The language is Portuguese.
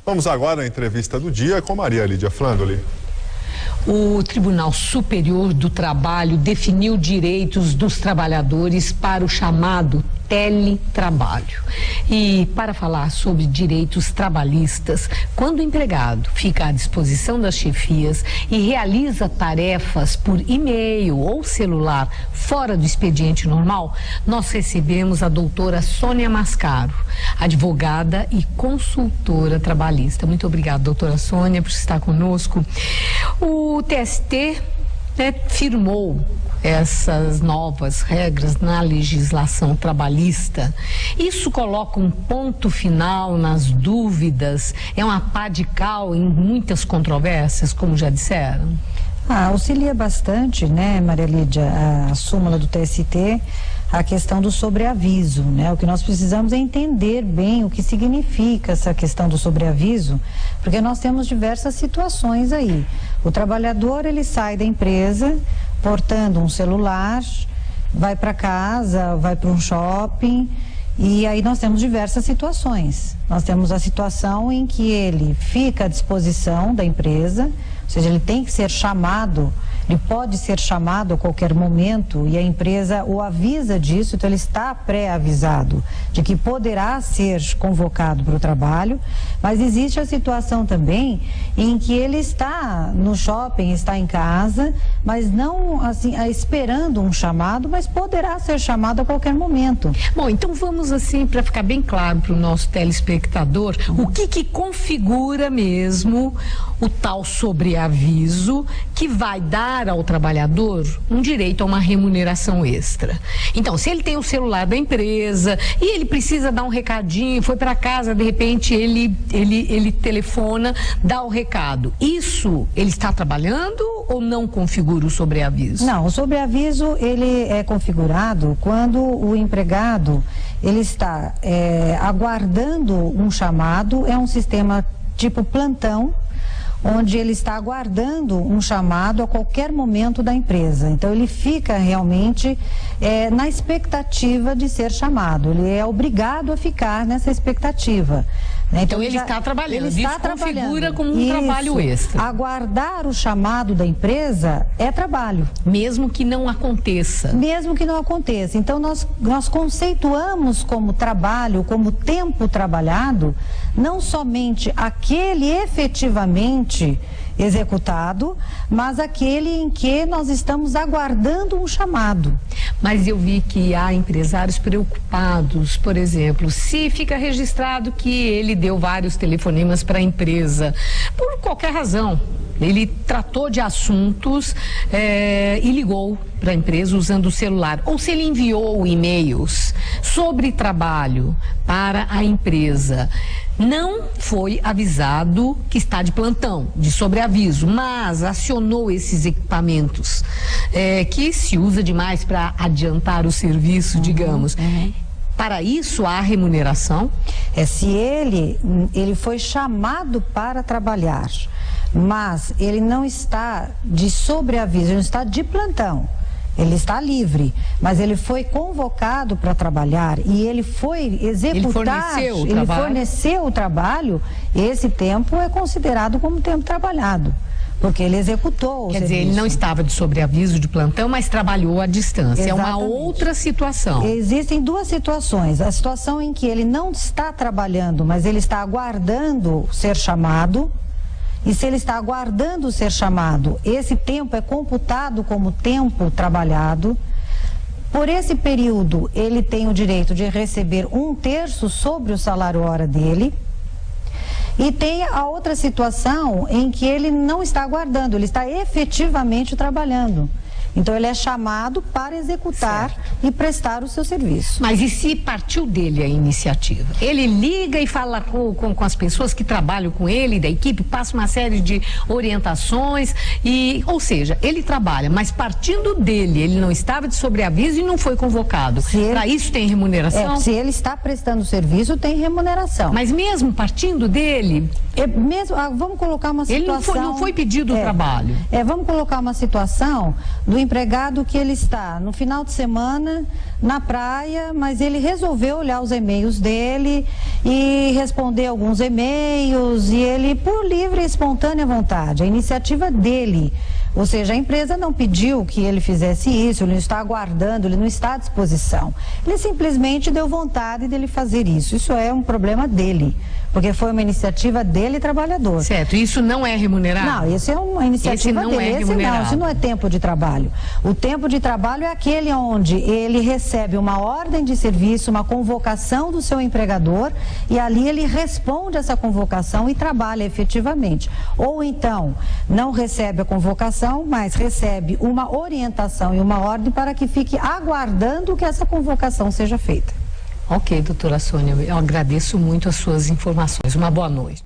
Vamos agora à entrevista do dia com Maria Lídia Flandoli. O Tribunal Superior do Trabalho definiu direitos dos trabalhadores para o chamado teletrabalho. E para falar sobre direitos trabalhistas, quando o empregado fica à disposição das chefias e realiza tarefas por e-mail ou celular fora do expediente normal, nós recebemos a doutora Sônia Mascaro, advogada e consultora trabalhista. Muito obrigada, doutora Sônia, por estar conosco. O TST firmou essas novas regras na legislação trabalhista. Isso coloca um ponto final nas dúvidas, é uma pá de cal em muitas controvérsias, como já disseram? Auxilia bastante, né, Maria Lídia, a súmula do TST, a questão do sobreaviso, né? O que nós precisamos é entender bem o que significa essa questão do sobreaviso, porque nós temos diversas situações aí. O trabalhador, ele sai da empresa portando um celular, vai para casa, vai para um shopping, e aí nós temos diversas situações. Nós temos a situação em que ele fica à disposição da empresa, ou seja, ele tem que ser chamado, ele pode ser chamado a qualquer momento e a empresa o avisa disso, então ele está pré-avisado de que poderá ser convocado para o trabalho, mas existe a situação também em que ele está no shopping, está em casa, mas não assim, esperando um chamado, mas poderá ser chamado a qualquer momento. Bom, então vamos assim, para ficar bem claro para o nosso telespectador, o que configura mesmo o tal sobreaviso que vai dar ao trabalhador um direito a uma remuneração extra. Então, se ele tem o celular da empresa e ele precisa dar um recadinho, foi para casa, de repente ele telefona, dá o recado. Isso, ele está trabalhando ou não configura o sobreaviso? Não, o sobreaviso, ele é configurado quando o empregado, ele está aguardando um chamado, é um sistema tipo plantão, onde ele está aguardando um chamado a qualquer momento da empresa. Então, ele fica realmente na expectativa de ser chamado. Ele é obrigado a ficar nessa expectativa. Né? Então, ele está trabalhando. Isso configura como um trabalho extra. Aguardar o chamado da empresa é trabalho. Mesmo que não aconteça. Mesmo que não aconteça. Então, nós conceituamos como trabalho, como tempo trabalhado, não somente aquele efetivamente executado, mas aquele em que nós estamos aguardando um chamado. Mas eu vi que há empresários preocupados, por exemplo, se fica registrado que ele deu vários telefonemas para a empresa, por qualquer razão. Ele tratou de assuntos e ligou para a empresa usando o celular. Ou se ele enviou e-mails sobre trabalho para a empresa, não foi avisado que está de plantão, de sobreaviso, mas acionou esses equipamentos que se usa demais para adiantar o serviço, digamos. Para isso há remuneração? Se ele foi chamado para trabalhar, mas ele não está de sobreaviso, ele não está de plantão, ele está livre, mas ele foi convocado para trabalhar e ele foi executar, ele forneceu o trabalho, esse tempo é considerado como tempo trabalhado. Porque ele executou o serviço. Quer dizer, ele não estava de sobreaviso de plantão, mas trabalhou à distância. Exatamente. É uma outra situação. Existem duas situações. A situação em que ele não está trabalhando, mas ele está aguardando ser chamado. E se ele está aguardando ser chamado, esse tempo é computado como tempo trabalhado. Por esse período, ele tem o direito de receber 1/3 sobre o salário hora dele. E tem a outra situação em que ele não está aguardando, ele está efetivamente trabalhando. Então, ele é chamado para executar e prestar o seu serviço. Mas e se partiu dele a iniciativa? Ele liga e fala com as pessoas que trabalham com ele, da equipe, passa uma série de orientações, ou seja, ele trabalha, mas partindo dele, ele não estava de sobreaviso e não foi convocado. Para isso tem remuneração? Se ele está prestando serviço, tem remuneração. Mas mesmo partindo dele? Vamos colocar uma situação... Ele não foi pedido o trabalho. Vamos colocar uma situação do empregado que ele está no final de semana na praia, mas ele resolveu olhar os e-mails dele e responder alguns e-mails, e ele, por livre e espontânea vontade, a iniciativa dele. Ou seja, a empresa não pediu que ele fizesse isso, ele não está aguardando, ele não está à disposição. Ele simplesmente deu vontade dele fazer isso. Isso é um problema dele, porque foi uma iniciativa dele, trabalhador. Certo, isso não é remunerado? Não, isso é uma iniciativa dele. Esse não é tempo de trabalho. O tempo de trabalho é aquele onde ele recebe uma ordem de serviço, uma convocação do seu empregador, e ali ele responde essa convocação e trabalha efetivamente. Ou então, não recebe a convocação, mas recebe uma orientação e uma ordem para que fique aguardando que essa convocação seja feita. Ok, doutora Sônia, eu agradeço muito as suas informações. Uma boa noite.